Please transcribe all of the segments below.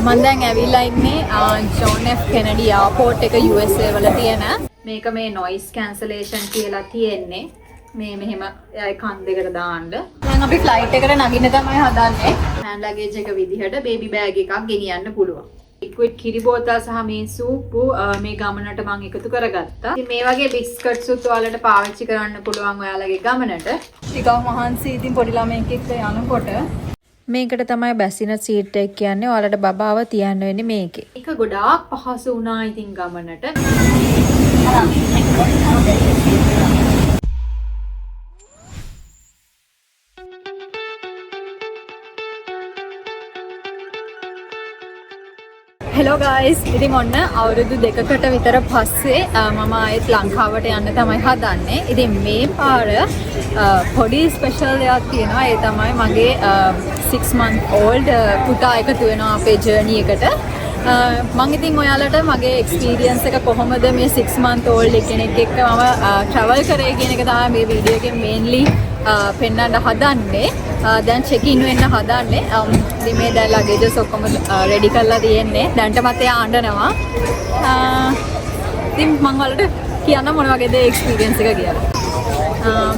මම දැන් ඇවිල්ලා ඉන්නේ ජොන් F කෙනඩි එයාපෝට් එක USA වල තියෙන. මේක මේ noise cancellation කියලා තියෙන්නේ. මේ මෙහෙම කන් දෙකට දාන්න. දැන් අපි ෆ්ලයිට් එකට නගින්න තමයි හදන්නේ. hand luggage එක විදිහට baby bag එකක් ගෙනියන්න පුළුවන්. liquid කිරි බෝතල් සහ මේ සූපු මේ ගමනට මම එකතු කරගත්තා. ඉතින් මේ වගේ බිස්කට්ස් උත් ඔයාලට පාවිච්චි කරන්න පුළුවන් ඔයාලගේ ගමනට. ටිකක් මහන්සි ඉතින් පොඩි ළමයෙක් එක්ක යනකොට මේකට තමයි බැසින සීට් එක කියන්නේ. ඔයාලට බබාව තියන්න වෙන්නේ මේකේ. ඒක ගොඩාක් පහසු වුණා ඉතින් ගමනට. Hello guys. ඉතින් ඔන්න අවුරුදු දෙකකට විතර පස්සේ මම ආයෙත් ලංකාවට යන්න තමයි හදන්නේ. ඉතින් මේ පාර පොඩි ස්පෙෂල් දෙයක් තියෙනවා. ඒ තමයි මගේ 6 month old පුතා එකතු වෙනවා අපේ ජර්නි එකට. මම ඉතින් ඔයාලට මගේ එක්ස්පීරියන්ස් එක කොහොමද මේ 6 month old කෙනෙක් එක්ක මම travel කරේ කියන එක තමයි මේ වීඩියෝ එකෙන් mainly පෙන්වන්න හදන්නේ. දැන් check in වෙන්න හදන්නේ. ඉතින් මේ දැන් luggage ඔක්කොම ready කරලා තියෙන්නේ. දැන්ටමත් එයා අඬනවා. ඉතින් මම ඔයාලට කියන්න මොන වගේද එක්ස්පීරියන්ස් එක කියලා.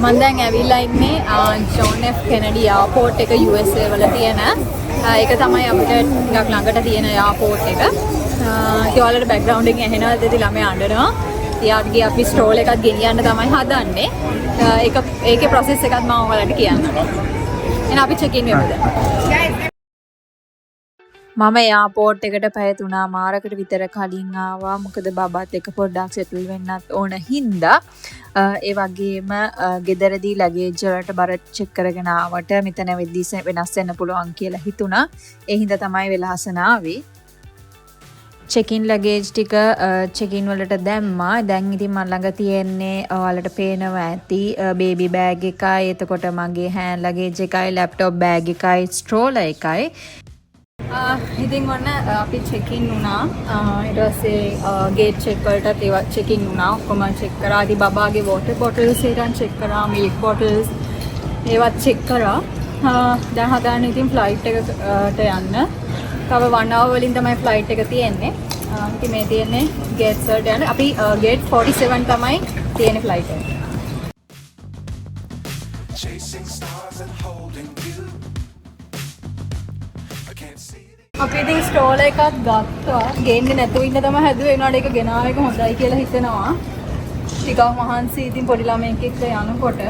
මම දැන් ඇවිල්ලා ඉන්නේ ජොන් F කෙනඩි එයාපෝට් එක USA වල තියෙන. ඒක තමයි අපිට ටිකක් ළඟට තියෙන එයාපෝට් එක. ඉතින් ඔයාලට බෑග්ග්‍රවුන්ඩ් එකෙන් ඇහෙනවද ඉතින් ළමයා අඬනවා. ඊයත්ගේ අපි ස්ටෝල් එකක් ගෙනියන්න තමයි හදන්නේ. ඒකේ process එකත් මම ඔයාලට කියන්නම්. එහෙනම් අපි check in වෙමුද? මම එයාපෝට් එකට පැය 3මාරකට විතර කලින් ආවා. මොකද බබාත් එක්ක පොඩ්ඩක් සෙටල් වෙන්නත් ඕන හින්දා. ඒ වගේම ගෙදරදී ලගේජ් වලට බර චෙක් කරගෙන ආවට මෙතන වෙද්දී වෙනස් වෙන්න පුළුවන් කියලා හිතුණා. ඒ හින්දා තමයි වෙලාසන ආවේ. චෙකින් ලගේජ් ටික චෙකින් වලට දැම්මා. දැන් ඉතින් මම ළඟ තියෙන්නේ ඔයාලට පේනවා ඇති බේබි බෑග් එකයි, එතකොට මගේ හෑන්ඩ් ලගේජ් එකයි, ලැප්ටොප් බෑග් එකයි, ස්ට්‍රෝලර් එකයි. ඉතින් ඔන්න අපි චෙකින් වුණා. ඊට පස්සේ ගේට් චෙක් වලටත් ඒවා චෙකින් වුණා. ඔක්කොම චෙක් කරා. ඉතින් බබාගේ වෝටර් බොටල්ස් ඒකන් චෙක් කරා, මිල්ක් බොටල්ස් ඒවත් චෙක් කරා. දැන් හදාන්නේ ඉතින් ෆ්ලයිට් එකට යන්න. තව 1 hour වලින් තමයි ෆ්ලයිට් එක තියෙන්නේ. ඉතින් මේ තියෙන්නේ ගේට්ස් වලට යන්න. අපි ගේට් 47 තමයි තියෙන්නේ ෆ්ලයිට් එක. අපි ඉතින් ස්ටෝල් එකක් ගත්තා. ගේන්නේ නැතුව ඉන්න තමයි හැදුවේ. ඒනට ඒක ගෙනාව එක හොඳයි කියලා හිතෙනවා. ටිකක් මහන්සි ඉතින් පොඩි ළමයෙක් එක්ක යනකොට.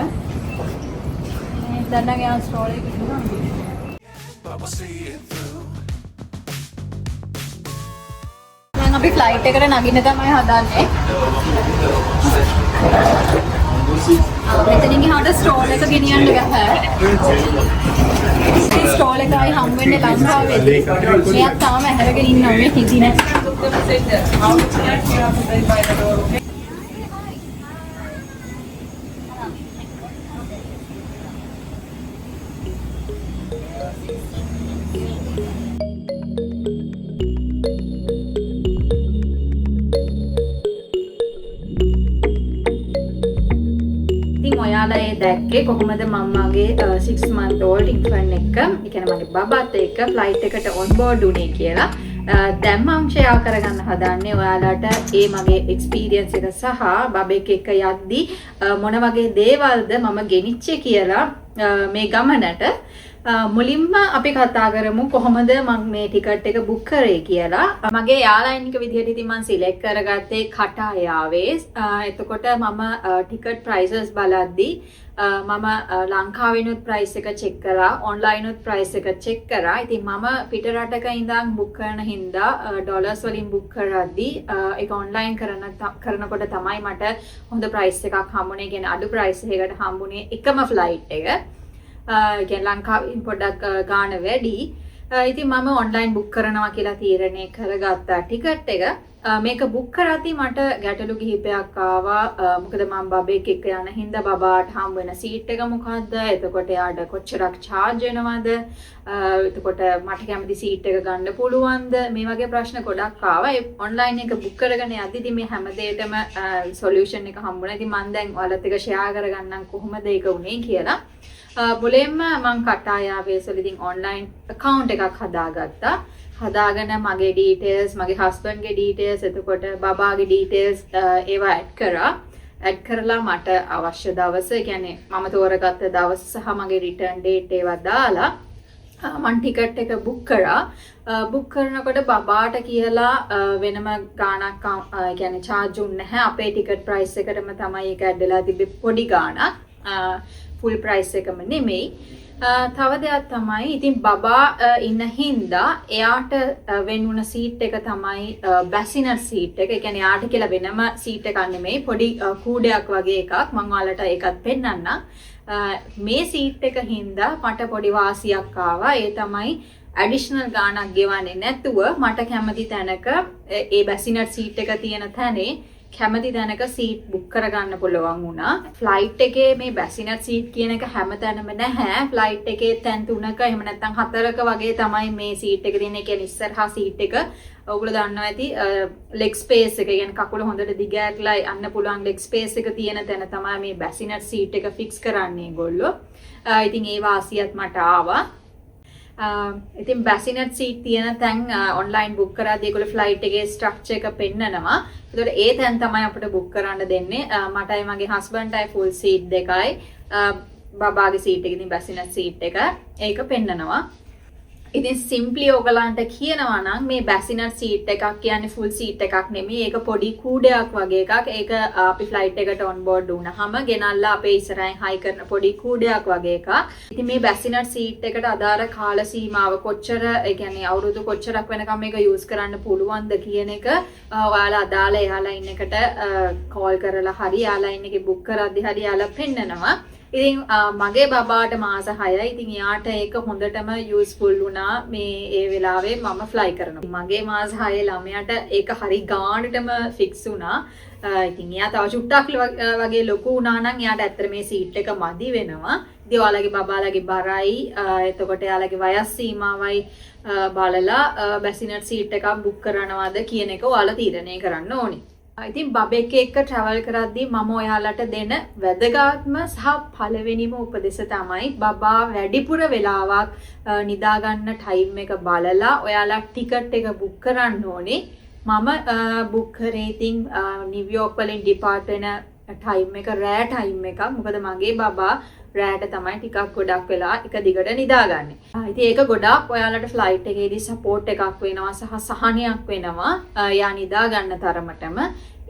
දැන් නම් යා ස්ටෝල් එකේ ඉන්නවා. දැන් අපි ෆ්ලයිට් එකට නගින්න තමයි හදන්නේ. මෙතනින් එහාට ස්ටෝල් එක ගෙනියන්න බෑ. මේ ස්ටෝල් එකයි හම් වෙන්නේ ලංකාවේදී. මෙයාත් තාම ඇහැරගෙන ඉන්නවා මේ කිසි නැහැ. ඔයාලා ඒ දැක්කේ කොහොමද මම්මාගේ 6 month old infant එක, ඒ කියන්නේ මගේ බබාත් එක්ක ෆ්ලයිට් එකට on board උනේ කියලා. දැන් මම ෂෙයා කරගන්න හදන්නේ ඔයාලට ඒ මගේ එක්ස්පීරියන්ස් එක සහ බබෙක් එක්ක යද්දී මොන වගේ දේවල්ද මම ගෙනිච්චේ කියලා මේ ගමනට. මුලින්ම අපි කතා කරමු කොහොමද මම මේ ටිකට් එක බුක් කරේ කියලා. මගේ එයාලයින් එක විදිහට ඉතින් මම සිලෙක්ට් කරගත්තේ කටා එයාවේස්. එතකොට මම ටිකට් ප්‍රයිසස් බලද්දී මම ලංකාවෙනුත් ප්‍රයිස් එක චෙක් කරා, ඔන්ලයිනුත් ප්‍රයිස් එක චෙක් කරා. ඉතින් මම පිට රටක ඉඳන් බුක් කරන හින්දා ඩොලර්ස් වලින් බුක් කරද්දී ඒක ඔන්ලයින් කරනකොට තමයි මට හොඳ ප්‍රයිස් එකක් හම්බුනේ. කියන්නේ අඩු ප්‍රයිස් එකකට හම්බුනේ එකම ෆ්ලයිට් එක. කියන්නේ ලංකාවෙන් පොඩ්ඩක් ගාණ වැඩි. ඉතින් මම ඔන්ලයින් බුක් කරනවා කියලා තීරණය කරගත්තා ටිකට් එක. මේක බුක් කරද්දී මට ගැටලු කිහිපයක් ආවා. මොකද මම බබෙක් එක්ක යන හින්දා බබාට හම් වෙන සීට් එක මොකද්ද? එතකොට යාට කොච්චරක් charge වෙනවද? එතකොට මට කැමති සීට් එක ගන්න පුළුවන්ද? මේ වගේ ප්‍රශ්න ගොඩක් ආවා. ඒ ඔන්ලයින් එක බුක් කරගෙන යද්දී මේ හැම දෙයකම සොලියුෂන් එක හම්බුණා. ඉතින් මම දැන් ඔයාලත් එක්ක ෂෙයා කරගන්නම් කොහොමද ඒක උනේ කියලා. මුලින්ම මම කටායාවේ වලින් ඔන්ලයින් account එකක් හදාගත්තා. හදාගෙන මගේ ඩීටේල්ස් මගේ හස්බන්ඩ්ගේ ඩීටේල්ස් එතකොට බබාගේ ඩීටේල්ස් ඒවා ඇඩ් කරා. ඇඩ් කරලා මට අවශ්‍ය දවස, ඒ කියන්නේ මම තෝරගත්ත දවස සහ මගේ රිටර්න් ඩේට් ඒවා දාලා මම ටිකට් එක බුක් කරා. බුක් කරනකොට බබාට කියලා වෙනම ගාණක් ඒ කියන්නේ charge උන්නේ නැහැ. අපේ ටිකට් ප්‍රයිස් එකටම තමයි ඒක ඇඩ් වෙලා තිබ්බේ පොඩි ගාණක්. ෆුල් ප්‍රයිස් එකම නෙමෙයි. තව දෙයක් තමයි ඉතින් බබා ඉන්න හින්දා එයාට වෙනුන සීට් එක තමයි බැසිනර් සීට් එක. ඒ කියන්නේ එයාට කියලා වෙනම සීට් එකක් නෙමෙයි පොඩි කූඩයක් වගේ එකක්. මම ඔයාලට ඒකත් පෙන්නන්නම්. මේ සීට් එක හින්දා මට පොඩි වාසියක් ආවා. ඒ තමයි ඇඩිෂනල් ගාණක් ගෙවන්නේ නැතුව මට කැමති තැනක ඒ බැසිනර් සීට් එක තියෙන තැනේ කැමති තැනක සීට් බුක් කරගන්න පුළුවන් වුණා. ෆ්ලයිට් එකේ මේ බැසිනර් සීට් කියන එක හැමතැනම නැහැ. ෆ්ලයිට් එකේ තැන් 3ක එහෙම නැත්නම් 4ක වගේ තමයි මේ සීට් එක තියෙන්නේ. ඒ කියන්නේ ඉස්සරහා සීට් එක ඔයගොල්ලෝ දන්නවා ඇති ලෙග් ස්පේස් එක. කියන්නේ කකුල හොඳට දිග ඇట్లా යන්න පුළුවන් ලෙග් ස්පේස් එක තියෙන තැන තමයි මේ බැසිනර් සීට් එක ෆික්ස් කරන්නේ ඒගොල්ලෝ. ඉතින් ඒ වාසියත් මට ආවා. ඉතින් බැසිනර් සීට් තියෙන තැන් ඔන්ලයින් බුක් කරාදී ඒගොල්ලෝ ෆ්ලයිට් එකේ ස්ට්‍රක්චර් එක පෙන්නනවා. ඒතකොට ඒ තැන් තමයි අපිට බුක් කරන්න දෙන්නේ. මටයි මගේ හස්බන්ඩ්ටයි ෆුල් සීට් දෙකයි. බබාගේ සීට් එක ඉතින් බැසිනර් සීට් එක ඒක පෙන්නනවා. ඉතින් සිම්ප්ලි ඔයගලන්ට කියනවා නම් මේ බැසිනර් සීට් එකක් කියන්නේ ෆුල් සීට් එකක් නෙමෙයි. ඒක පොඩි කූඩයක් වගේ එකක්. ඒක අපි ෆ්ලයිට් එකට ඔන් බෝඩ් වුණාම ගෙනල්ලා අපේ ඉස්සරහින් හයි කරන පොඩි කූඩයක් වගේ එකක්. ඉතින් මේ බැසිනර් සීට් එකට අදාළ කාල සීමාව කොච්චර, ඒ කියන්නේ අවුරුදු කොච්චරක් වෙනකම් මේක යූස් කරන්න පුළුවන්ද කියන එක ඔයාලා අදාළ එයාලා ඉන්න එකට කෝල් කරලා හරි එයාලා ඉන්න එකේ බුක් කරද්දි හරි එයාලා පෙන්නනවා. ඉතින් මගේ බබාට මාස 6යි. ඉතින් එයාට ඒක හොඳටම යූස්ෆුල් වුණා මේ ඒ වෙලාවේ මම ෆ්ලයි කරනවා. මගේ මාස 6 ළමයාට ඒක හරි ගානටම ෆික්ස් වුණා. ඉතින් එයා තව චුට්ටක් වගේ ලොකු වුණා නම් එයාට ඇත්තට මේ සීට් එක මදි වෙනවා. ඉතින් ඔයාලගේ බබාලගේ බරයි එතකොට එයාලගේ වයස් සීමාවයි බලලා බැසිනර් සීට් එකක් බුක් කරනවද කියන එක ඔයාලා තීරණය කරන්න ඕනේ. ඉතින් බබෙක් එක්ක ට්‍රැවල් කරද්දී මම ඔයාලට දෙන වැදගත්ම සහ පළවෙනිම උපදෙස තමයි බබා වැඩිපුර වෙලාවක් නිදා ගන්න ටයිම් එක බලලා ඔයාලා ටිකට් එක බුක් කරන්න ඕනේ. මම බුක් කරේ ඉතින් නිව්යෝක් වලින් ඩිපාර්ට් වෙන ටයිම් එක රෑ ටයිම් එකක්. මොකද මගේ බබා රෑට තමයි ටිකක් ගොඩක් වෙලා එක දිගට නිදාගන්නේ. ඉතින් ඒක ගොඩක් ඔයාලට ෆ්ලයිට් එකේදී සපෝට් එකක් වෙනවා සහ සහනයක් වෙනවා යා නිදා ගන්න තරමටම.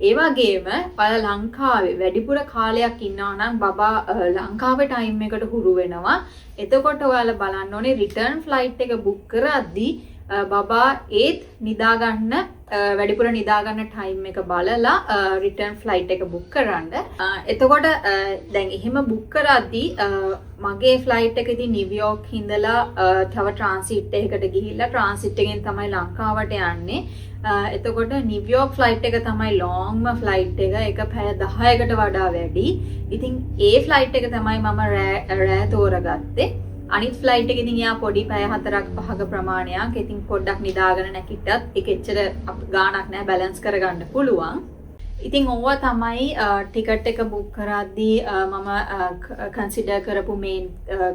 ඒ වගේම ඔයාලා ලංකාවේ වැඩිපුර කාලයක් ඉන්නවා නම් බබා ලංකාවේ ටයිම් එකට හුරු වෙනවා. එතකොට ඔයාලා බලන්න ඕනේ රිටර්න් ෆ්ලයිට් එක බුක් කරද්දී බබා ඒත් නිදා ගන්න වැඩිපුර නිදා ගන්න ටයිම් එක බලලා රිටර්න් ෆ්ලයිට් එක බුක් කරන්න. එතකොට දැන් එහෙම බුක් කරද්දී මගේ ෆ්ලයිට් එක ඉතින් නිව්යෝක් ඉඳලා තව ට්‍රාන්සිට් එකකට ගිහිල්ලා ට්‍රාන්සිට් එකෙන් තමයි ලංකාවට යන්නේ. එතකොට නිව්යෝක් ෆ්ලයිට් එක තමයි ලොන්ග්ම ෆ්ලයිට් එක. ඒක පැය 10කට වඩා වැඩි. ඉතින් ඒ ෆ්ලයිට් එක තමයි මම රෑ තෝරගත්තේ. අනිත් ෆ්ලයිට් එක ඉතින් යා පොඩි පැය 4ක් 5ක ප්‍රමාණයක්. ඉතින් පොඩ්ඩක් නිදාගෙන නැගිට්ටත් ඒක එච්චර ගාණක් නෑ, බැලන්ස් කරගන්න පුළුවන්. ඉතින් ඕවා තමයි ටිකට් එක බුක් කරද්දී මම කන්සිඩර් කරපු මේන්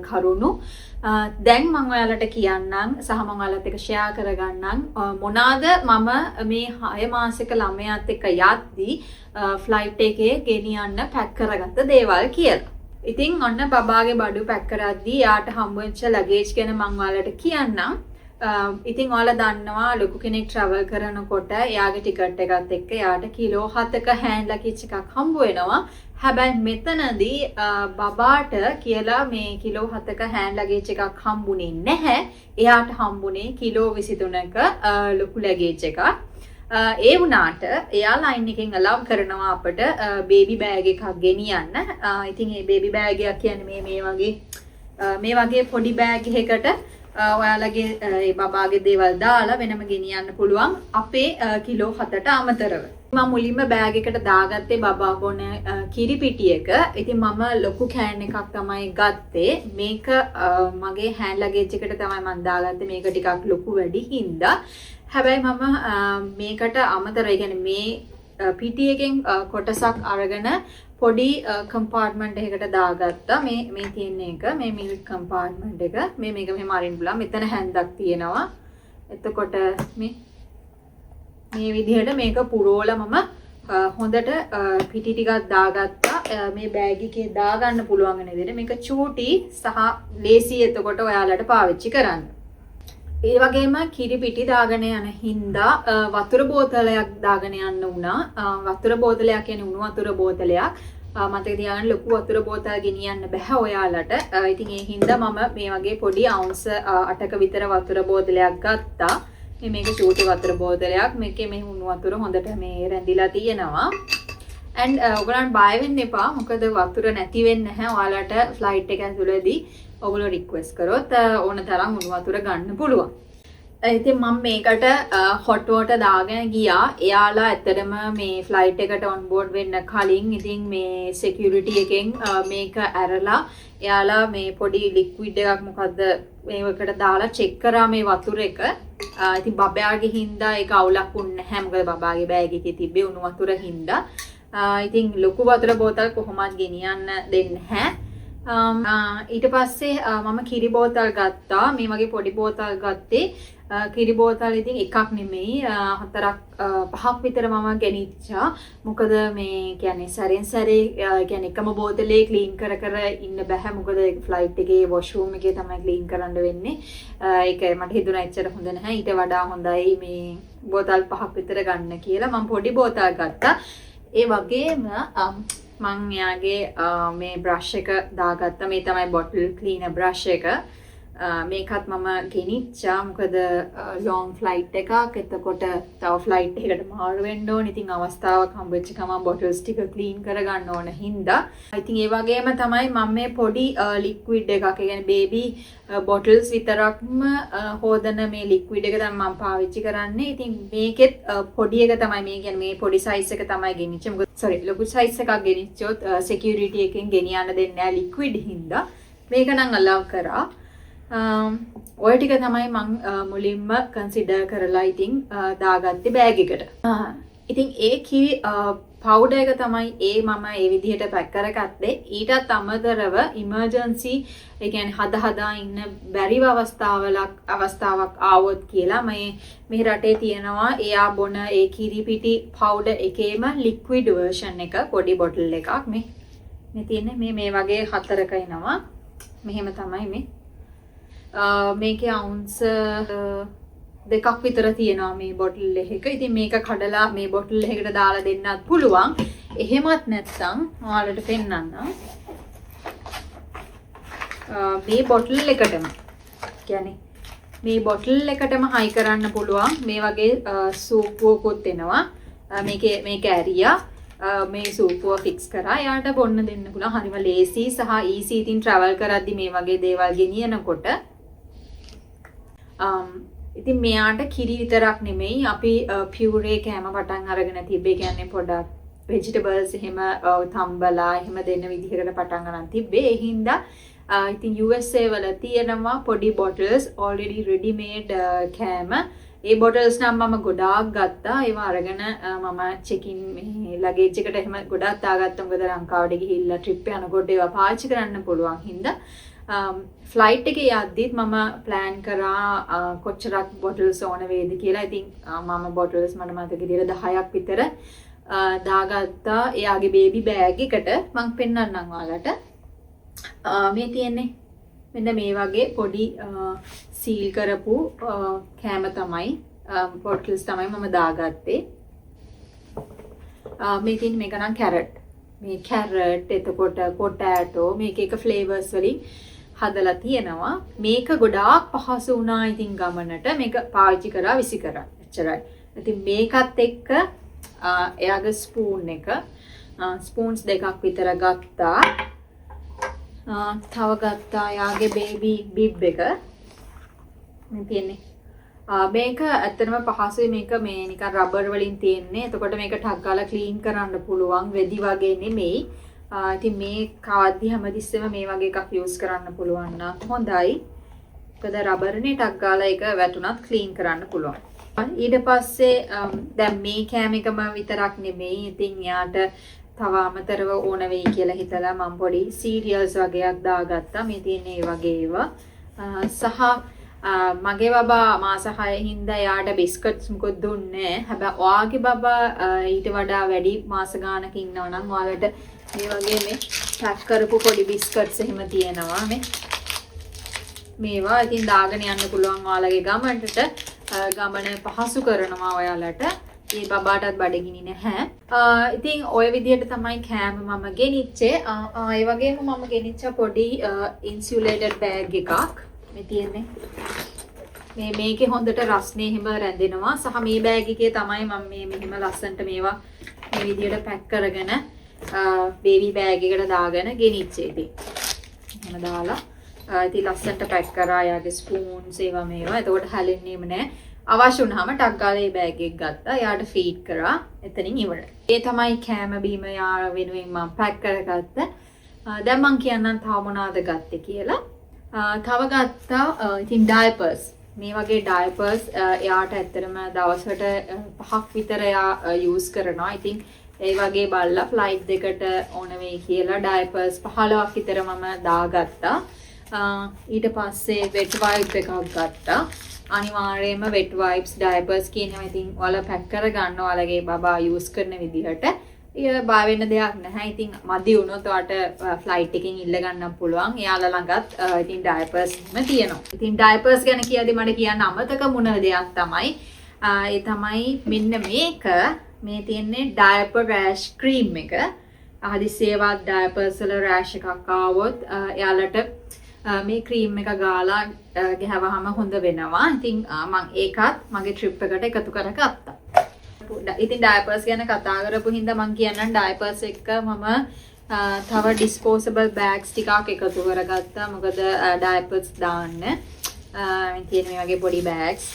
කරුණු. දැන් මම ඔයාලට කියන්නම් සහ මම ඔයාලත් එක්ක ෂෙයා කරගන්නම් මොනවාද මම මේ 6 මාසයක ළමයාත් එක්ක යද්දී ෆ්ලයිට් එකේ ගෙනියන්න පැක් කරගත්ත දේවල් කියලා. ඉතින් ඔන්න බබාගේ බඩු පැක් කරද්දී යාට හම්බෙච්ච ලගේජ් ගැන මම ඔයාලට කියන්නම්. ඉතින් ඔයාලා දන්නවා ලොකු කෙනෙක් ට්‍රැවල් කරනකොට එයාගේ ටිකට් එකත් එක්ක එයාට කිලෝ 7ක හෑන්ඩ් ලගේජ් එකක් හම්බ වෙනවා. හැබැයි මෙතනදී බබාට කියලා මේ කිලෝ 7ක හෑන්ඩ් ලගේජ් එකක් හම්බුනේ නැහැ. එයාට හම්බුනේ කිලෝ 23ක ලොකු ලගේජ් එකක්. ඒ වුණාට එයා ලයින් එකෙන් අලව් කරනවා අපිට බේබි බෑග් එකක් ගෙනියන්න. ඉතින් මේ බේබි බෑග් එක කියන්නේ මේ වගේ පොඩි බෑග් එකකට ඔයාලගේ ඒ බබාගේ දේවල් දාලා වෙනම ගෙනියන්න පුළුවන් අපේ කිලෝ 7ට අමතරව. මම මුලින්ම බෑග් එකට දාගත්තේ බබා බොන කිරි පිටියක. ඉතින් මම ලොකු කෑන් එකක් තමයි ගත්තේ. මේක මගේ හෑන්ඩ් ලගේජ් එකට තමයි මම දාගත්තේ. මේක ටිකක් ලොකු වැඩි හින්දා. හැබැයි මම මේකට අමතරව කියන්නේ මේ පිටියකින් කොටසක් අරගෙන පොඩි කම්පාර්ට්මන්ට් එකකට දාගත්තා. මේ තියෙන එක මේ මිල්ක් කම්පාර්ට්මන්ට් එක මේක මෙහෙම අරින්න පුළුවන්. මෙතන හැන්දක් තියෙනවා. එතකොට මේ විදිහට මේක පුරවලා මම හොඳට පිටි ටිකක් දාගත්තා. මේ බෑග් එකේ දාගන්න පුළුවන් වෙන විදිහට මේක චූටි සහ ලේසි. එතකොට ඔයාලට පාවිච්චි කරන්න. ඒ වගේම කිරි පිටි දාගෙන යන හින්දා වතුර බෝතලයක් දාගෙන යන්න වුණා. වතුර බෝතලයක් කියන්නේ උණු වතුර බෝතලයක්. මතක තියාගන්න ලොකු වතුර බෝතල් ගෙනියන්න බෑ ඔයාලට. ඉතින් ඒ හින්දා මම මේ වගේ පොඩි අවුන්ස් 8ක විතර වතුර බෝතලයක් ගත්තා. මේක චූටි වතුර බෝතලයක්. මේකේ මේ උණු වතුර හොඳට මේ රැඳිලා තියෙනවා. and ඔයගොල්ලන් බය වෙන්න එපා. මොකද වතුර නැති වෙන්නේ නැහැ. ඔයාලට ෆ්ලයිට් එක ඇතුළේදී ඔයගොල්ලෝ රික්වෙස්ට් කරොත් ඕන තරම් උණු වතුර ගන්න පුළුවන්. ඉතින් මම මේකට hot water දාගෙන ගියා. එයාලා ඇත්තටම මේ ෆ්ලයිට් එකට on board වෙන්න කලින් ඉතින් මේ security එකෙන් මේක ඇරලා එයාලා මේ පොඩි liquid එකක් මොකද්ද මේකට දාලා check කරා මේ වතුර එක. ඉතින් බබාගේ හින්දා ඒක අවුලක් වුන්නේ නැහැ. මොකද බබාගේ බෑග් එකේ තිබ්බේ උණු වතුර හින්දා. ඉතින් ලොකු වතුර බෝතල් කොහොමවත් ගෙනියන්න දෙන්නේ නැහැ. ඊට පස්සේ මම කිරි බෝතල් ගත්තා. මේ වගේ පොඩි බෝතල් ගත්තේ. කිරි බෝතල් ඉතින් එකක් නෙමෙයි 4ක් විතර මම ගෙනිච්චා. මොකද මේ කියන්නේ සැරෙන් සැරේ කියන්නේ එකම බෝතලේ ක්ලීන් කර ඉන්න බෑ. මොකද ෆ්ලයිට් එකේ වොෂරූම් එකේ තමයි ක්ලීන් කරන්න වෙන්නේ. ඒක මට හිතුණා එච්චර හොඳ නැහැ. ඊට වඩා හොඳයි මේ බෝතල් 5ක් විතර ගන්න කියලා මම පොඩි බෝතල් ගත්තා. ඒ වගේම මං යාගේ මේ බ්‍රෂ් එක දාගත්තා. මේ තමයි බොටල් ක්ලීනර් බ්‍රෂ් එක. මේකත් මම ගෙනිච්චා. මොකද ලොන්ග් ෆ්ලයිට් එකක්. එතකොට තව ෆ්ලයිට් එකකට මාරු වෙන්න ඕන. ඉතින් අවස්ථාවක් හම්බෙච්ච ගමන් බොටල්ස් ටික ක්ලීන් කරගන්න ඕන හින්දා. ඉතින් ඒ වගේම තමයි මම මේ පොඩි ලික්විඩ් එකක්, ඒ කියන්නේ බේබි බොටල්ස් විතරක්ම හොදන මේ ලික්විඩ් එක තමයි මම පාවිච්චි කරන්නේ. ඉතින් මේකෙත් පොඩි එක තමයි මේ කියන්නේ මේ පොඩි සයිස් එක තමයි ගෙනිච්චේ. මොකද ලොකු සයිස් එකක් ගෙනිච්චොත් security එකෙන් ගෙනියන්න දෙන්නේ නැහැ ලික්විඩ් හින්දා. මේක නම් allow කරා. ඔය ටික තමයි මම මුලින්ම කන්සිඩර් කරලා ඉතින් දාගත්තේ බෑග් එකට. ඉතින් ඒ කිරි පවුඩර් එක තමයි මම ඒ විදිහට පැක් කරගත්තේ. ඊටත් අමතරව ඉමර්ජන්සි ඒ කියන්නේ හදා ඉන්න බැරිව අවස්ථාවක් ආවොත් කියලා මේ රටේ තියෙනවා එයා බොන ඒ කිරි පිටි පවුඩර් එකේම ලික්විඩ් වර්ෂන් එක පොඩි බොටල් එකක් මේ තියෙන්නේ මේ වගේ 4ක එනවා. මෙහෙම තමයි මේ මේකේ අවුන්ස් 2ක් විතර තියෙනවා මේ බොටල් එකක. ඉතින් මේක කඩලා මේ බොටල් එකකට දාලා දෙන්නත් පුළුවන්. එහෙමත් නැත්නම් ඔයාලට පෙන්නන්න. මේ බොටල් එකටම කියන්නේ මේ බොටල් එකටම හයි කරන්න පුළුවන්. මේ වගේ සූපුවකුත් එනවා. මේක ඇරියා මේ සූපුව ෆික්ස් කරා. එයාට බොන්න දෙන්න පුළුවන්. හරිම ලේසි සහ ඊසි. ඉතින් travel කරද්දි මේ වගේ දේවල් ගෙනියනකොට ඉතින් මෙයාට කිරි විතරක් නෙමෙයි අපි පියුරේ කෑම පටන් අරගෙන තිබ්බේ. කියන්නේ පොඩක් vegetables එහෙම තම්බලා එහෙම දෙන්න විදිහකට පටන් ගන්න තිබ්බේ. ඒ හින්දා ඉතින් USA වල තියෙනවා පොඩි bottles already ready made කෑම. ඒ bottles නම් මම ගොඩාක් ගත්තා. ඒවා අරගෙන මම check-in මේ luggage එකට එහෙම ගොඩාක් දාගත්තා. මොකද ලංකාවට ගිහිල්ලා trip යනකොට ඒවා පාවිච්චි කරන්න පුළුවන් හින්දා. ෆ්ලයිට් එකේ යද්දිත් මම ප්ලෑන් කරා කොච්චරක් බොටල්ස් ඕන වේද කියලා. ඉතින් මම බොටල්ස් මට මතක විදිහට 10ක් විතර දාගත්තා එයාගේ බේබි බෑග් එකට. මම පෙන්නන්නම් ඔයාලට. මේ තියෙන්නේ මෙන්න මේ වගේ පොඩි සීල් කරපු කෑම තමයි බොටල්ස් තමයි මම දාගත්තේ. මේ තියෙන්නේ මේක නම් කැරට්. මේ කැරට් එතකොට පොටෑටෝ මේක එක ෆ්ලේවර්ස් වලින් හදලා තියෙනවා. මේක ගොඩාක් පහසු වුණා ඉතින් ගමනට. මේක පාවිච්චි කරා විසි කරා. එච්චරයි. ඉතින් මේකත් එක්ක එයාගේ ස්පූන් එක ස්පූන්ස් 2ක් විතර ගත්තා. තව ගත්තා එයාගේ බේබි බිබ් එක. මේ තියෙන්නේ. මේක ඇත්තටම පහසුයි. මේක මේ නිකන් රබර් වලින් තියෙන්නේ. එතකොට මේක ටක් ගාලා ක්ලීන් කරන්න පුළුවන්. රෙදි වගේ නෙමෙයි. ඉතින් මේ කවද්දි හැමතිස්සෙම මේ වගේ එකක් යූස් කරන්න පුළුවන් නම් හොඳයි. මොකද රබර්නේ ටක් ගාලා ඒක වැටුණත් ක්ලීන් කරන්න පුළුවන්. ඊට පස්සේ දැන් මේ කෑම එකම විතරක් නෙමෙයි. ඉතින් යාට තව අමතරව ඕන වෙයි කියලා හිතලා මම පොඩි සීරියල්ස් වගේක් දාගත්තා. මේ තියෙන්නේ ඒ වගේ ඒවා. සහ මගේ බබා මාස 6 හින්දා යාට බිස්කට්ස් මොකද දුන්නේ. හැබැයි ඔයාගේ බබා ඊට වඩා වැඩි මාස ගානක ඉන්නවා නම් ඔයාලට මේ වගේ මේ පැක් කරපු පොඩි බිස්කට්ස් එහෙම තියෙනවා මේ. මේවා ඉතින් දාගෙන යන්න පුළුවන් ඔයාලගේ ගමනට. ගමන පහසු කරනවා ඔයාලට. ඒ බබාටත් බඩගිනි නැහැ. ඉතින් ওই විදිහට තමයි කෑම මම ගෙනිච්චේ. ඒ වගේම මම ගෙනිච්ච පොඩි ඉන්සියුලේටඩ් බෑග් එකක්. මේ තියෙන්නේ. මේකේ හොඳට රස්නේ හිම රැඳෙනවා. සහ මේ බෑග් එකේ තමයි මම මේ මෙහිම ලස්සන්ට මේවා මේ විදිහට පැක් කරගෙන බේබි බෑග් එකට දාගෙන ගෙනිච්චේ ඉතින්. එහෙම දාලා ඉතින් ලස්සන්ට පැක් කරා යාගේ ස්පූන්ස් ඒවා මේවා. එතකොට හැලෙන්නේම නැහැ. අවශ්‍ය වුණාම ටක් ගාලා මේ බෑග් එක ගත්තා. යාට ෆීඩ් කරා. එතනින් ඉවරයි. ඒ තමයි කෑම බීම යා වෙනුවෙන් මම පැක් කරගත්තා. දැන් මම කියන්නම් තව මොනවද ගත්තේ කියලා. තව ගත්තා ඉතින් ඩයපර්ස්. මේ වගේ ඩයපර්ස් එයාට ඇත්තටම දවසකට 5ක් විතර එයා යූස් කරනවා. ඉතින් ඒ වගේ බල්ලා ෆ්ලයිට් දෙකට ඕන වෙයි කියලා ඩයපර්ස් 15ක් විතර මම දාගත්තා. ඊට පස්සේ වෙට් වයිප් එකක් ගත්තා. අනිවාර්යයෙන්ම වෙට් වයිප්ස් ඩයපර්ස් කියනවා. ඉතින් ඔයාලා පැක් කරගන්න ඔයාලගේ බබා යූස් කරන විදිහට. ඒක බය වෙන්න දෙයක් නැහැ. ඉතින් මදි වුණොත් ඔයාලට ෆ්ලයිට් එකකින් ඉල්ල ගන්න පුළුවන්. එයාලා ළඟත් ඉතින් ඩයපර්ස්ම තියෙනවා. ඉතින් ඩයපර්ස් ගැන කියද්දි මට කියන්න අමතක වුණ දෙයක් තමයි ඒ තමයි මෙන්න මේක. මේ තියෙන්නේ ඩයපර් රෑෂ් ක්‍රීම් එක. හදිස්සියවත් ඩයපර්ස් වල රෑෂ් එකක් ආවොත් එයාලට මේ ක්‍රීම් එක ගාලා ගහවහම හොඳ වෙනවා. ඉතින් මම ඒකත් මගේ ට්‍රිප් එකට එකතු කරගත්තා. ඉතින් ඩයපර්ස් ගැන කතා කරපු හින්දා මම කියන්නම් ඩයපර්ස් එක්ක මම තව ඩිස්පෝසබල් බෑග්ස් ටිකක් එකතු කරගත්තා. මොකද ඩයපර්ස් දාන්න තියෙන මේ වගේ පොඩි බෑග්ස්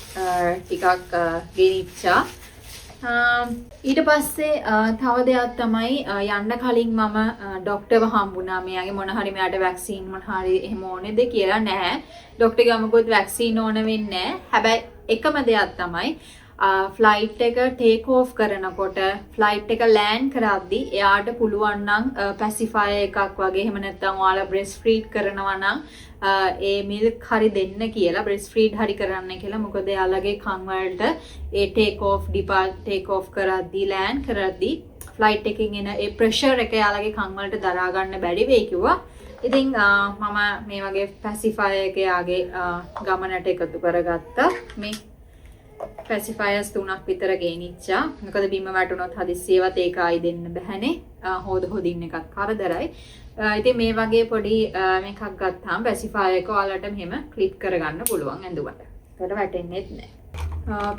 ටිකක් ගෙනිච්චා. ඊට පස්සේ තව දෙයක් තමයි යන්න කලින් මම ડોක්ටර්ව හම්බුණා. මෙයාගේ මොන හරි මෙයාට වැක්සින් මොන හරි එහෙම ඕනේද කියලා. නැහැ. ડોක්ටර් ගමකොත් වැක්සින් ඕන වෙන්නේ නැහැ. හැබැයි එකම දෙයක් තමයි ෆ්ලයිට් එක ටේක් ඕෆ් කරනකොට ෆ්ලයිට් එක ලෑන්ඩ් කරද්දී එයාට පුළුවන් නම් පැසිෆයර් එකක් වගේ එහෙම නැත්නම් ඔයාලා බ්‍රෙස්ට් ෆීඩ් කරනවා නම් ඒ මිල්ක් හරි දෙන්න කියලා බ්‍රෙස්ට් ෆීඩ් හරි කරන්න කියලා. මොකද එයාලගේ කන් වලට ඒ ටේක් ඕෆ් කරද්දී ලෑන්ඩ් කරද්දී ෆ්ලයිට් එකකින් එන ඒ ප්‍රෙෂර් එක එයාලගේ කන් වලට දරා ගන්න බැරි වෙයි කිව්වා. ඉතින් මම මේ වගේ පැසිෆයර් එක යාගේ ගමනට එකතු කරගත්තා. මේ පැසිෆයර්ස් 3ක් විතර ගෙනිච්චා. මොකද බිම වැටුනොත් හදිස්සියවත් ඒක ආයි දෙන්න බැහැනේ. හොදින්න එකත් කරදරයි. ඉතින් මේ වගේ පොඩි මේකක් ගත්තාම පැසිෆයර් එක ඔයාලට මෙහෙම ක්ලිප් කරගන්න පුළුවන් ඇඳුමට. ඒකට වැටෙන්නේ නැහැ.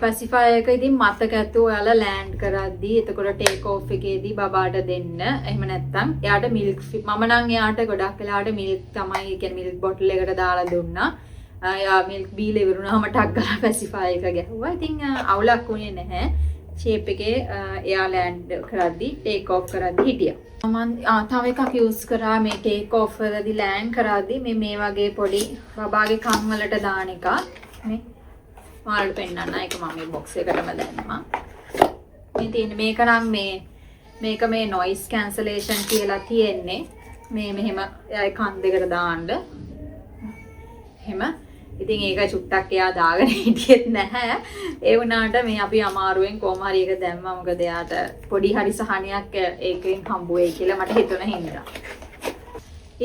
පැසිෆයර් එක ඉතින් මතක ඇතුව ඔයාලා ලෑන්ඩ් කරද්දී එතකොට ටේක් ඕෆ් එකේදී බබාට දෙන්න. එහෙම නැත්නම් එයාට මිල්ක් මම නම් එයාට ගොඩක් වෙලාවට මිල්ක් තමයි කියන්නේ මිල්ක් බොටල් එකට දාලා දුන්නා. යා මිල්ක් බීලා ඉවරුනහම ටක් ගාලා පැසිෆයර් එක ගැහුවා. ඉතින් අවුලක් වුණේ නැහැ. ෂේප් එකේ එයා ලෑන්ඩ් කරද්දී ටේක් ඕෆ් කරද්දී හිටියා. මම තව එකක් යූස් කරා මේ ටේක් ඕෆ් වලදී ලෑන්ඩ් කරද්දී මේ වගේ පොඩි බබාගේ කන් වලට දාන එකක්. මේ ඔයාලට පෙන්නන්න ඒක මම මේ බොක්ස් එකටම දැම්මා. මේ තියෙන්නේ මේක නම් මේක මේ noise cancellation කියලා තියෙන්නේ. මේ මෙහෙම කන් දෙකට දාන්න. එහෙම ඉතින් ඒක චුට්ටක් එයා දාගෙන හිටියෙත් නැහැ. ඒ වුණාට මේ අපි අමාරුවෙන් කොහොම හරි එක දැම්මා. මොකද එයාට පොඩි හරි සහනයක් ඒකෙන් හම්බ වෙයි කියලා මට හිතුණ හින්දා.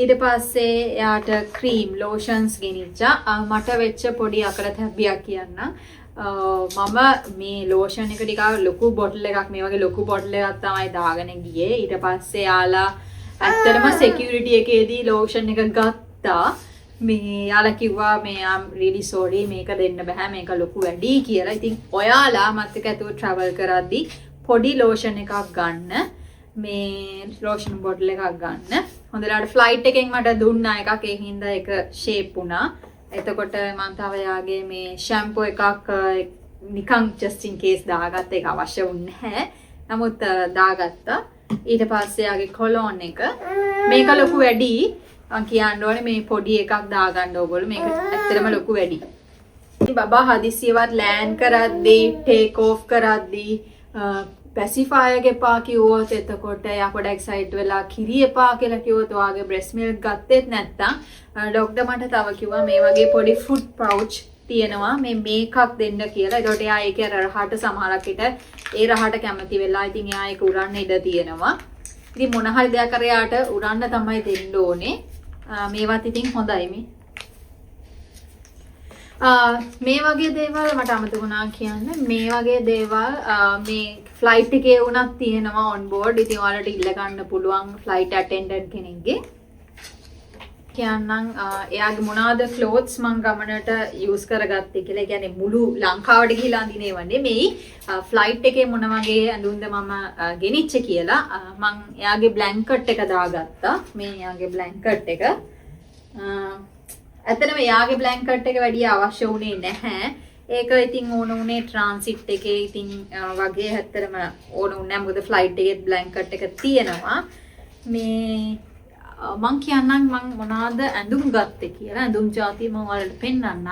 ඊට පස්සේ එයාට ක්‍රීම් ලෝෂන්ස් ගෙනිච්චා. මට වෙච්ච පොඩි අකරතැබ්බියක් කියන්න. මම මේ ලෝෂන් එක ටිකක් ලොකු බොටල් එකක් මේ වගේ ලොකු බොටල් එකක් තමයි දාගෙන ගියේ. ඊට පස්සේ යාලා ඇත්තටම security එකේදී ලෝෂන් එක ගත්තා. මේ යාලා කිව්වා මේ I'm really sorry මේක දෙන්න බෑ මේක ලොකු වැඩි කියලා. ඉතින් ඔයාලා මතක ඇතුව travel කරද්දී පොඩි ලෝෂන් එකක් ගන්න. මේ ලෝෂන් බොටල් එකක් ගන්න. හොඳට ෆ්ලයිට් එකෙන් මට දුන්නා එකක්. ඒ හින්දා ඒක ෂේප් වුණා. එතකොට මම තව යාගේ මේ ෂැම්පූ එකක් නිකන් just in case දාගත්ත එක අවශ්‍ය වුණේ නැහැ. නමුත් දාගත්තා. ඊට පස්සේ යාගේ කොලොන් එක මේක ලොකු වැඩි. මම කියන්න ඕනේ මේ පොඩි එකක් දාගන්න ඕගොල්ලෝ. මේක ඇත්තටම ලොකු වැඩි. ඉතින් බබා හදිස්සියවත් ලෑන්ඩ් කරද්දී ටේක් ඕෆ් කරද්දී පැසිෆයර් එක එපා කිව්වොත් එතකොට එයා පොඩ එක්සයිට් වෙලා කිරි එපා කියලා කිව්වොත් ඔයාගේ බ්‍රෙස්ට් මිල්ක් ගත්තෙත් නැත්නම් ડોක්ටර් මට තව කිව්වා මේ වගේ පොඩි ෆුඩ් පවුච් තියෙනවා මේ මේකක් දෙන්න කියලා. ඒකට එයා ඒකේ රහට සමහරක් විට ඒ රහට කැමති වෙලා ඉතින් එයා ඒක උරන්න ඉඩ තියෙනවා. ඉතින් මොන හරි දෙයක් කර යාට උරන්න තමයි දෙන්න ඕනේ. මේවත් ඉතින් හොඳයි මේ. මේ වගේ දේවල් මට අමතක වුණා කියන්න. මේ වගේ දේවල් මේ ෆ්ලයිට් එකේ වුණත් තියෙනවා on board. ඉතින් ඔයාලට ඉල්ල ගන්න පුළුවන් ෆ්ලයිට් ඇටෙන්ඩන්ට් කෙනෙක්ගේ. කියන්නම් එයාගේ මොනවාද ක්ලෝත්ස් මං ගමනට යූස් කරගත්තේ කියලා. ඒ කියන්නේ මුළු ලංකාවට ගිහිලා අඳින්නේ නෙමෙයි. ෆ්ලයිට් එකේ මොන වගේ ඇඳුම්ද මම ගෙනිච්ච කියලා මං එයාගේ බ්ලැන්කට් එක දාගත්තා. මේ එයාගේ බ්ලැන්කට් එක. ඇත්තටම එයාගේ බ්ලැන්කට් එක වැඩි අවශ්‍ය වුණේ නැහැ. ඒක ඉතින් ඕන උනේ ට්‍රාන්සිට් එකේ ඉතින් වගේ ඇත්තටම ඕන උන්නේ නැහැ. මොකද ෆ්ලයිට් එකේ බ්ලැන්කට් එක තියෙනවා. මේ මං කියන්නම් මං මොනවාද ඇඳුම් ගත්තේ කියලා. ඇඳුම් ಜಾති මම ඔයාලට පෙන්නන්නම්.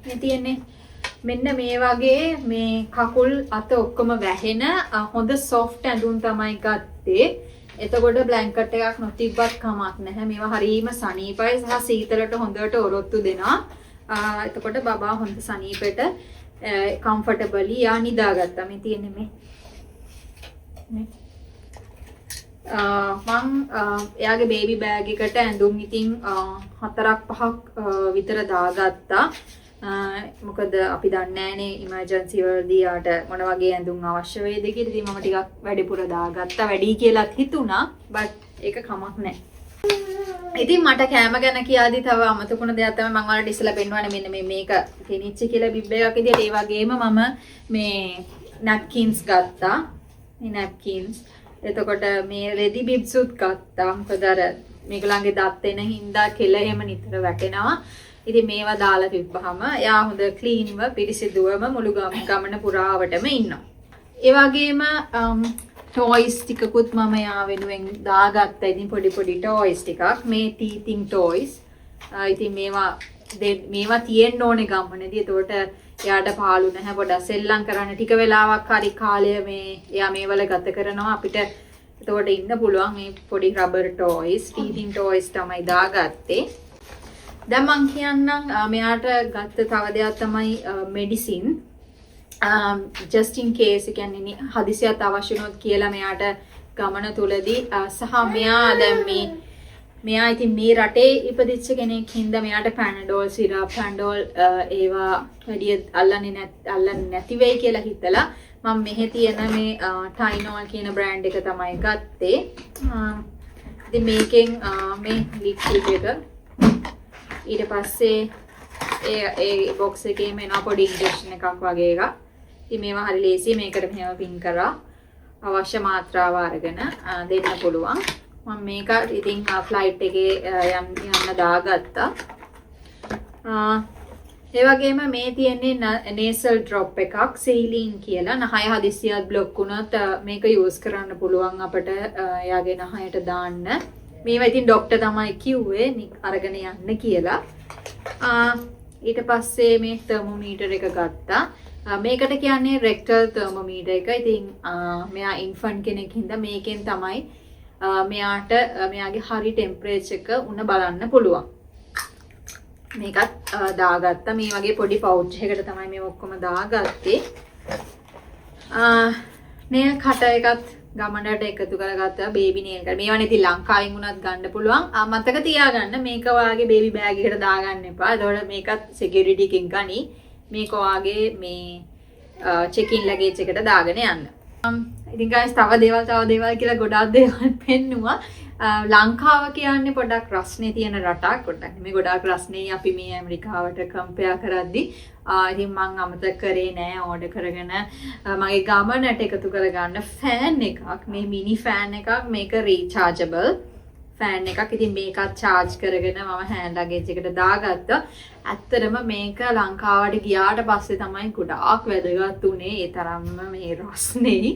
මේ තියෙන්නේ මෙන්න මේ වගේ මේ කකුල් අත ඔක්කොම වැහෙන හොඳ soft ඇඳුම් තමයි ගත්තේ. එතකොට බ්ලැන්කට් එකක් නොතිබ්බත් කමක් නැහැ. මේවා හරීම සනීපයි සහ සීතලට හොඳට ඔරොත්තු දෙනවා. එතකොට බබා හොඳ සනීපෙට කම්ෆර්ටබලි යා නිදාගත්තා. මේ තියෙන්නේ මේ මං එයාගේ බේබි බෑග් එකට ඇඳුම් ඉතින් 4-5ක් විතර දාගත්තා. මොකද අපි දන්නේ නැහනේ ඉමර්ජන්සි වලදී යාට මොන වගේ ඇඳුම් අවශ්‍ය වේද කියලා. ඉතින් මම ටිකක් වැඩිපුර දාගත්තා. වැඩි කියලාත් හිතුණා. බට් ඒක කමක් නැහැ. ඉතින් මට කෑම ගැන කියාදී තව අමතකුණ දෙයක් තමයි මම ඔයාලට ඉස්සලා පෙන්වන්නේ. මෙන්න මේක ගෙනිච්ච කියලා බිබ් එකක් විදියට. ඒ වගේම මම මේ නැප්කින්ස් ගත්තා. මේ නැප්කින්ස් එතකොට මේ රෙදි බිබ්සුත් ගත්තා. මොකද අර මේගොල්ලන්ගේ දත් එන හින්දා කෙල එහෙම නිතර වැටෙනවා. ඉතින් මේවා දාලා තිබ්බහම එයා හොඳ ක්ලීන්ව පිරිසිදුවම මුළු ගමන පුරාවටම ඉන්නවා. ඒ වගේම ටොයිස් ටිකකුත් මම යා වෙනුවෙන් දාගත්තා. ඉතින් පොඩි පොඩි ටොයිස් ටිකක්. මේ ටීතින් ටොයිස්. ඉතින් මේවා තියෙන්න ඕනේ ගමනේදී. එතකොට එයාට පාළු නැහැ. පොඩක් සෙල්ලම් කරන්න ටික වෙලාවක් හරි කාලය මේ එයා මේවල ගත කරනවා. අපිට එතකොට ඉන්න පුළුවන්. මේ පොඩි රබර් ටොයිස්, ටීතින් ටොයිස් තමයි දාගත්තේ. දැන් මං කියන්නම් මෙයාට ගත්ත තව දෙයක් තමයි මෙඩිසින්. just in case කියන්නේ හදිසියක් අවශ්‍ය වුණොත් කියලා මෙයාට ගමන තුලදී සහ මෙයා දැන් මෙයා ඉතින් මේ රටේ ඉපදිච්ච කෙනෙක් හින්දා මෙයාට පැනඩෝල් සිරප් පැනඩෝල් ඒවා වැඩි අල්ලන්නේ නැති වෙයි කියලා හිතලා මම මෙහෙ තියෙන මේ ටයිනෝල් කියන බ්‍රෑන්ඩ් එක තමයි ගත්තේ. ඉතින් මේකෙන් මේ ලික්විඩ් එක ඊට පස්සේ ඒ බොක්ස් එකේම එන පොඩි ඉන්ජෙක්ෂන් එකක් වගේ එකක්. ඉතින් මේවා හරි ලේසි. මේකට මෙහෙම පින් කරා අවශ්‍ය මාත්‍රාව අරගෙන දෙන්න පුළුවන්. මම මේක ඉතින් ෆ්ලයිට් එකේ යන්න දාගත්තා. ඒ වගේම මේ තියෙන්නේ නේසල් ඩ්‍රොප් එකක් සීලින් කියලා. නහය හදිස්සියක් બ્લોක් වුණොත් මේක යූස් කරන්න පුළුවන් අපිට එයාගේ නහයට දාන්න. මේවා ඉතින් ડોක්ටර් තමයි කිව්වේ අරගෙන යන්න කියලා. ඊට පස්සේ මේ තර්මෝමීටර් එක ගත්තා. මේකට කියන්නේ රෙක්ටල් තර්මෝමීටර් එක. ඉතින් මෙයා ඉන්ෆන්ට් කෙනෙක් හින්දා මේකෙන් තමයි මෙයාට මෙයාගේ හරි ටෙම්පරේචර් එක උණ බලන්න පුළුවන්. මේකත් දාගත්තා. මේ වගේ පොඩි පවුච් එකකට තමයි මේ ඔක්කොම දාගත්තේ. නේල් කටර් එකත් ගමනට එකතු කරගත්තා. Baby nail cutter. මේවා ඉතින් ලංකාවෙන් උනත් ගන්න පුළුවන්. මතක තියාගන්න මේක ඔයාගේ බේබි බෑග් එකට දාගන්න එපා. ඒතකොට මේකත් සිකියුරිටි එකෙන් ගනි. මේක ඔයාගේ මේ චෙකින් ලගේජ් එකට දාගෙන යන්න. ඉතින් guys තව දේවල් කියලා ගොඩාක් දේවල් පෙන්නුවා. ලංකාව කියන්නේ පොඩක් රස්නේ තියෙන රටක්. පොඩක් මේ ගොඩාක් රස්නේ අපි මේ ඇමරිකාවට කම්පෙයාර් කරද්දි ඉතින් මම අමතක කරේ නෑ ඕඩර් කරගෙන මගේ ගමනට එකතු කරගන්න ෆෑන් එකක්. මේ මිනි ෆෑන් එකක්. මේක රීචාර්ජබල් ෆෑන් එකක්. ඉතින් මේකත් charge කරගෙන මම හෑන්ඩ් ලගේජ් එකට දාගත්තා. ඇත්තටම මේක ලංකාවට ගියාට පස්සේ තමයි ගොඩාක් වැදගත් උනේ. ඒ තරම්ම මේ රස්නේ.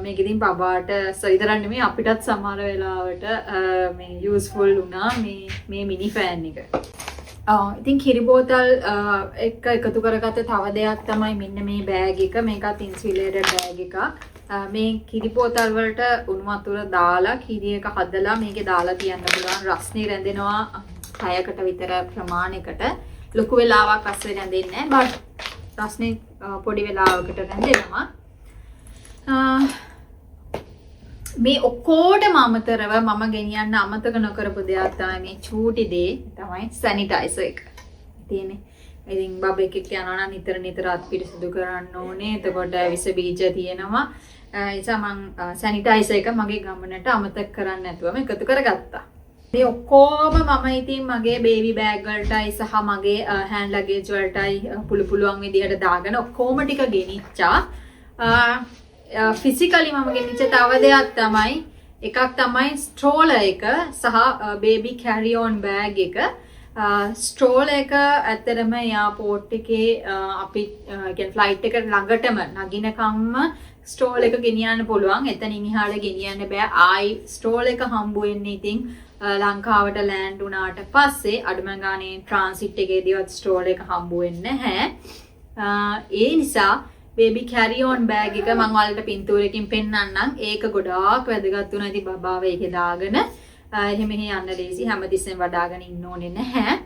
මේක ඉතින් බබාට විතරක් නෙමෙයි අපිටත් සමහර වෙලාවට මේ යූස්ෆුල් වුණා මේ මිනි ෆෑන් එක. ඉතින් කිරි බෝතල් එක එකතු කරගත්ත තව දෙයක් තමයි මෙන්න මේ බෑග් එක. මේකත් ඉන්සුලේටඩ් බෑග් එකක්. මේ කිරි බෝතල් වලට උණු වතුර දාලා කිරි එක හදලා මේකේ දාලා තියන්න පුළුවන්. රස්නේ රැඳෙනවා 6කට විතර ප්‍රමාණයකට. ලොකු වෙලාවක් අස්සේ නැඳෙන්නේ නැහැ. බට් රස්නේ පොඩි වෙලාවකට නැඳෙනවා. මේ ඔක්කොටම අමතරව මම ගෙනියන්න අමතක නොකරපු දෙයක් තමයි මේ චූටි දේ තමයි සැනිටයිසර් එක. තියෙන්නේ. ඉතින් බබෙක් එක්ක යනවා නම් නිතර අත් පිරිසිදු කරන්න ඕනේ. එතකොට විස බීජ තියෙනවා. ඒ නිසා මම සැනිටයිසර් එක මගේ ගමනට අමතක කරන්නේ නැතුවම එකතු කරගත්තා. මේ ඔක්කොම මම ඉතින් මගේ බේබි බෑග් වලටයි සහ මගේ හෑන්ඩ් ලගේජ් වලටයි පුළුවන් විදිහට දාගෙන ඔක්කොම ටික ගෙනිච්චා. ෆිසිකලි මම ගෙනිච්ච තව දෙයක් තමයි එකක් තමයි ස්ට්‍රෝලර් එක සහ බේබි කැරි ඔන් බෑග් එක. ස්ට්‍රෝලර් එක ඇත්තටම එයාපෝට් එකේ අපි කියන්නේ ෆ්ලයිට් එක ළඟටම නගිනකම්ම ස්ට්‍රෝලර් එක ගෙනියන්න පුළුවන්. එතනින් එහාට ගෙනියන්න බෑ. ආයි ස්ට්‍රෝලර් එක හම්බ වෙන්නේ ඉතින් ලංකාවට ලෑන්ඩ් වුණාට පස්සේ අඩුම ගානේ ට්‍රාන්සිට් එකේදීවත් ස්ට්‍රෝලර් එක හම්බ වෙන්නේ නැහැ. ඒ නිසා බේබි කැරි ඔන් බෑග් එක මම ඔයාලට පින්තූරයකින් පෙන්නන්නම්. ඒක ගොඩාක් වැදගත් වුණා. ඉතින් බබාව ඒකේ දාගෙන එහෙම යන්න ලේසි. හැමතිස්සෙම වඩාගෙන ඉන්න ඕනේ නැහැ.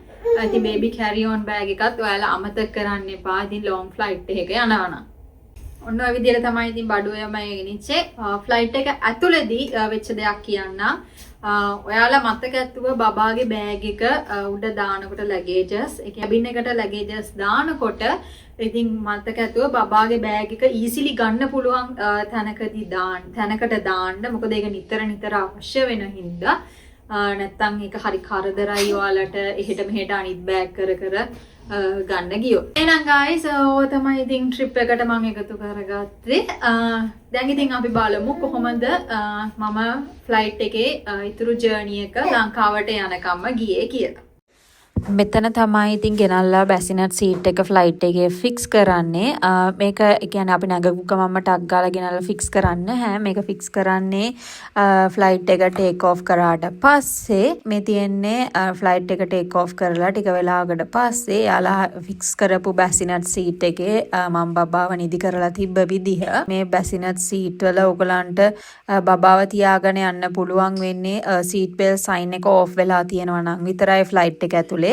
ඉතින් බේබි කැරි ඔන් බෑග් එකත් ඔයාලා අමතක කරන්න එපා. ඉතින් ලොන්ග් ෆ්ලයිට් එකක යනවා නම්. ඔන්න ඔය විදිහට තමයි ඉතින් බඩුවම ගෙනිච්චේ. ෆ්ලයිට් එක ඇතුළේදී වෙච්ච දෙයක් කියන්නම්. ඔයාලා මතක ඇතුව බබාගේ බෑග් එක උඩ දානකොට ලැගේජස් ඒ කැබින් එකට ලැගේජස් දානකොට ඉතින් මතක ඇතුව බබාගේ බෑග් එක ඊසිලි ගන්න පුළුවන් තැනකට දාන්න. මොකද ඒක නිතර අවශ්‍ය වෙන හින්දා නැත්තම් ඒක හරි කරදරයි ඔයාලට එහෙට මෙහෙට අනිත් බෑග් කර ගන්න ගියෝ. එහෙනම් guys ඔය තමයි ඉතින් ට්‍රිප් එකට මම එකතු කරගත්තේ. දැන් ඉතින් අපි බලමු කොහොමද මම ෆ්ලයිට් එකේ ඉතුරු ජර්නි එක ලංකාවට යනකම්ම ගියේ කියලා. මෙතන තමයි ඉතින් ගෙනල්ලා බැසිනට් සීට් එක ෆ්ලයිට් එකේ ෆික්ස් කරන්නේ. මේක කියන්නේ අපි නැගපු ගමන්ම ටක් ගාලා ගෙනල්ලා ෆික්ස් කරන්න නැහැ. මේක ෆික්ස් කරන්නේ ෆ්ලයිට් එක ටේක් ඔෆ් කරාට පස්සේ. මේ තියෙන්නේ ෆ්ලයිට් එක ටේක් ඔෆ් කරලා ටික වෙලාවකට පස්සේ යාලා ෆික්ස් කරපු බැසිනට් සීට් එකේ මම බබාව නිදි කරලා තිබ්බ විදිහ. මේ බැසිනට් සීට් වල ඔයගලන්ට බබාව තියාගෙන යන්න පුළුවන් වෙන්නේ සීට් බෙල්ට් සයින් එක ඔෆ් වෙලා තියෙනවා නම් විතරයි ෆ්ලයිට් එක ඇතුලේ.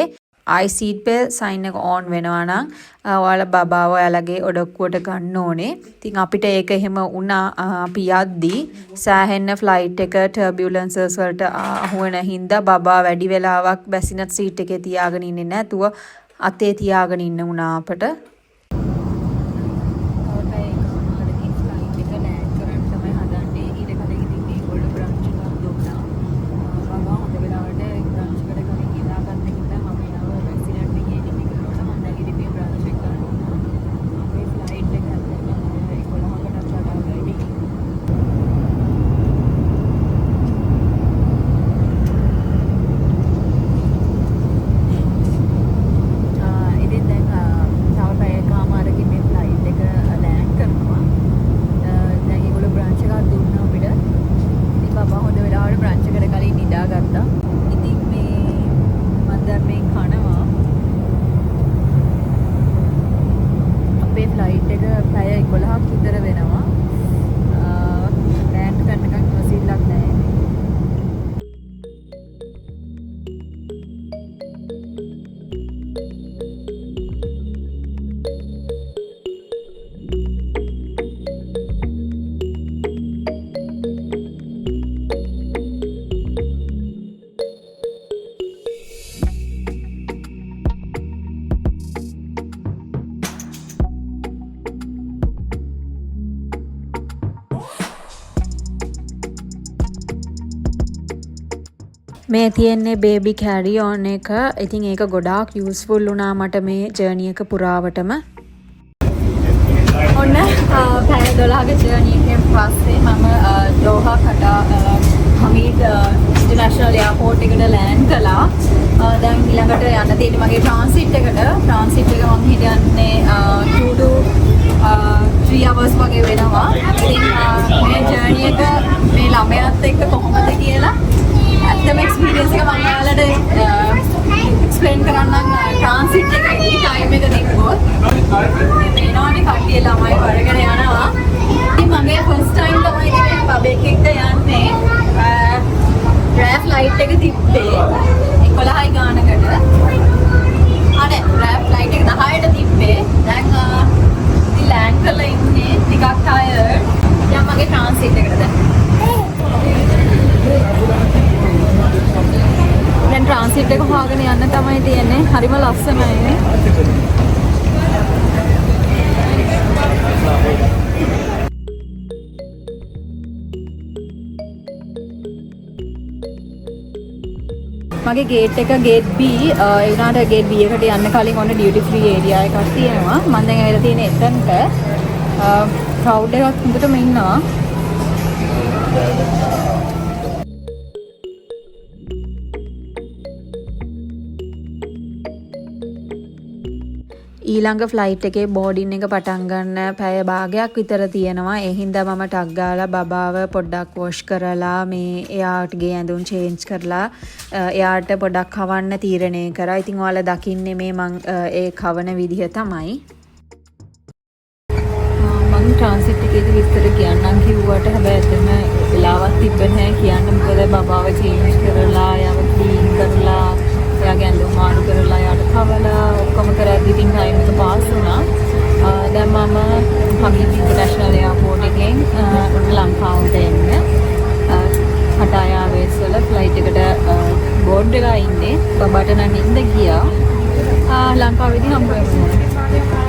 I seat belt sign එක on වෙනවා නම් ඔයාලා බබාව ඔයාලගේ ඔඩොක්කුවට ගන්න ඕනේ. ඉතින් අපිට ඒක එහෙම වුණා. අපි යද්දී සෑහෙන්න ෆ්ලයිට් එක ටර්බියුලන්සස් වලට අහු වෙන හින්දා බබා වැඩි වෙලාවක් බැසිනට් සීට් එකේ තියාගෙන ඉන්නේ නැතුව අතේ තියාගෙන ඉන්න වුණා අපට. මේ තියෙන්නේ බේබි කැරි ඔන් එක. ඉතින් ඒක ගොඩාක් යූස්ෆුල් වුණා මට මේ ජර්නි එක පුරාවටම. ඔන්න පැය 12ක ජර්නි එකෙන් පස්සේ මම දෝහා කටා හමීඩ් ඉන්ටර්නැෂනල් එයාපෝට් එකට ලෑන්ඩ් කළා. දැන් ඊළඟට යන්න තියෙන්නේ මගේ ට්‍රාන්සිට් එකට. ට්‍රාන්සිට් එක මම හිතන්නේ 2 to 3 hours වගේ වෙනවා. ඉතින් මේ ජර්නි එක මේ ළමයාත් එක්ක කොහොමද කියලා ඇත්තම එක්ස්පීරියන්ස් එක මම ඔයාලට එක්ස්ප්ලেইন කරන්නම්. ට්‍රාන්සිට් එකේ ටයිම් එක දෙන්නකොත් මේ නෝනේ කට්ටිය ළමයි වරගෙන යනවා. ඉතින් මගේ ෆස්ට් ටයිම් තමයි මේ බබෙක් එක්ක යන්නේ. රෑ ෆ්ලයිට් එක තිබ්බේ 11යි ගානකට. අනේ ට්‍රාන්සිට් එක හොයාගෙන යන්න තමයි තියෙන්නේ. හරිම ලස්සනයි. මගේ ගේට් එක ගේට් B ඒ උනාට ගේට් B එකට යන්න කලින් ඔන්න ඩියුටි ෆ්‍රී ඒරියා එකක් තියෙනවා. මම දැන් ඇවිල්ලා තියෙන එතනට ක්‍රවුඩ් එකක් හොඳටම ඉන්නවා. ඊළඟ ෆ්ලයිට් එකේ බෝඩින් එක පටන් ගන්න පැය භාගයක් විතර තියෙනවා. ඒ හින්දා මම ටක් ගාලා බබාව පොඩ්ඩක් වොෂ් කරලා මේ එයාටගේ ඇඳුම් චේන්ජ් කරලා එයාට පොඩ්ඩක් කවන්න තීරණය කරා. ඉතින් ඔයාලා දකින්නේ මේ මං ඒ කවන විදිහ තමයි. මම ට්‍රාන්සිට් එකේදී විස්තර කියන්නම් කිව්වට හැබැයි එතන වෙලාවක් තිබ්බේ නැහැ කියන්න. මොකද බබාව චේන්ජ් කරලා එයාව ක්ලීන් කරලා එයාගේ ඇඳුම් මාරු කරලා එයාට කවලා ඔක්කොම කරද්දි ඉතින් ටයිම් එක පාස් වුණා. දැන් මම හම්බන්තොට ඉන්ටර්නැෂනල් එයාපෝට් එකෙන් ලංකාවට එන්න පටායා වේස් වල ෆ්ලයිට් එකට බෝඩ් වෙලා ඉන්නේ. බබාට නම් නිින්ද ගියා. ලංකාවේදී හම්බ වෙනවා.